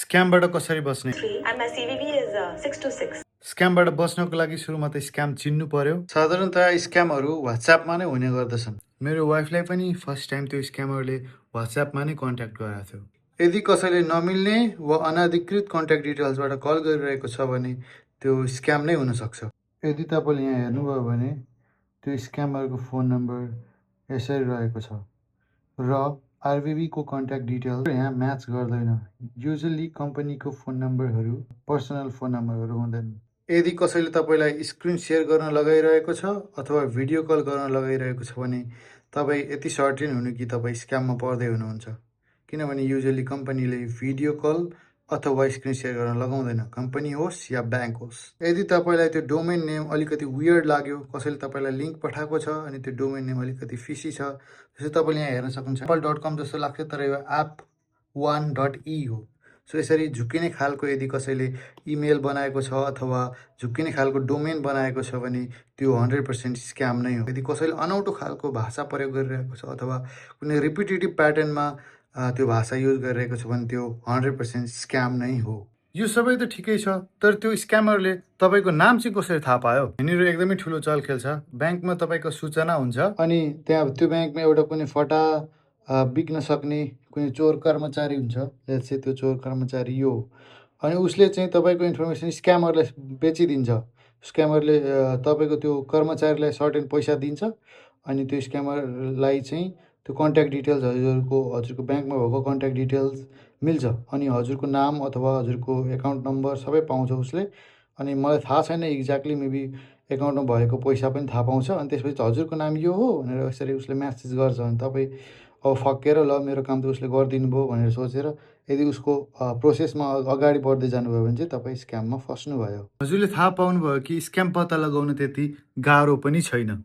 स्क्यामबाट कसरी बस्ने? and my CVV is 626. स्क्यामबाट बस्नको लागि सुरुमा त स्क्याम चिन्नु पर्यो। साधारणतः स्क्यामहरू वाट्सएपमा नै हुने गर्दछन्। मेरो वाइफलाई पनि फर्स्ट टाइम त्यो स्क्यामरले वाट्सएपमा नै कन्ट्याक्ट गराएको थियो। यदि कसैले नमिल्ने वा अनाधिकृत कन्ट्याक्ट डिटेल्सबाट कल गरिरहेको छ भने त्यो स्क्याम नै हुनसक्छ। यदि तपाईँले यहाँ हेर्नुभयो भने त्यो स्क्यामरको फोन नम्बर यसरी रहेको छ र आरबिबीको कन्ट्याक्ट डिटेल्स यहाँ म्याच गर्दैन। युजली कम्पनीको फोन नम्बरहरू पर्सनल फोन नम्बरहरू हुँदैन। यदि कसैले तपाईँलाई स्क्रिन सेयर गर्न लगाइरहेको छ अथवा भिडियो कल गर्न लगाइरहेको छ भने तपाईँ यति सर्टेन हुनु कि तपाईँ स्क्याममा पर्दै हुनुहुन्छ। किनभने युजली कम्पनीले भिडियो कल अथवा स्क्रिन सेयर गर्न लगाउँदैन, कम्पनी होस् या ब्याङ्क होस्। यदि तपाईँलाई त्यो डोमेन नेम अलिकति वियर्ड लाग्यो, कसैले तपाईँलाई लिङ्क पठाएको छ अनि त्यो डोमेन नेम अलिकति फिसी छ, जस्तै तपाईँले यहाँ हेर्न सक्नुहुन्छ apple.com जस्तो लाग्छ तर यो app1.e हो। सो यसरी झुक्किने खालको यदि कसैले इमेल बनाएको छ अथवा झुक्किने खालको डोमेन बनाएको छ भने त्यो 100% स्क्याम नै हो। यदि कसैले अनौठो खालको भाषा प्रयोग गरिरहेको छ अथवा कुनै रिपिटेटिभ प्याटर्नमा त्यो भाषा युज गरिरहेको छ भने त्यो 100% स्क्याम नै हो। यो सबै त ठिकै छ, तर त्यो स्क्यामरले तपाईँको नाम चाहिँ कसरी थाहा पायो? यहाँनिर एकदमै ठुलो चलखेल छ। ब्याङ्कमा तपाईँको सूचना हुन्छ अनि त्यहाँ त्यो ब्याङ्कमा एउटा कुनै फटा बिक्न सक्ने कुनै चोर कर्मचारी हुन्छ, जस्तै त्यो चोर कर्मचारी यो हो। अनि उसले चाहिँ तपाईँको इन्फर्मेसन स्क्यामरलाई बेचिदिन्छ। स्क्यामरले तपाईँको त्यो कर्मचारीलाई सर्टेन पैसा दिन्छ अनि त्यो स्क्यामरलाई चाहिँ त्यो कन्ट्याक्ट डिटेल्स हजुरको ब्याङ्कमा भएको कन्ट्याक्ट डिटेल्स मिल्छ अनि हजुरको नाम अथवा हजुरको एकाउन्ट नम्बर सबै पाउँछ उसले। अनि मलाई थाहा छैन एक्ज्याक्टली, मेबी एकाउन्टमा भएको पैसा पनि थाहा पाउँछ अनि त्यसपछि हजुरको नाम यो हो भनेर यसरी उसले म्यासेज गर्छ अनि तपाईँ अब फक्केर ल मेरो काम त उसले गरिदिनु भयो भनेर सोचेर यदि उसको प्रोसेसमा अगाडि बढ्दै जानुभयो भने चाहिँ तपाईँ स्क्याममा फस्नुभयो। हजुरले थाहा पाउनुभयो कि स्क्याम पत्ता लगाउन त्यति गाह्रो पनि छैन।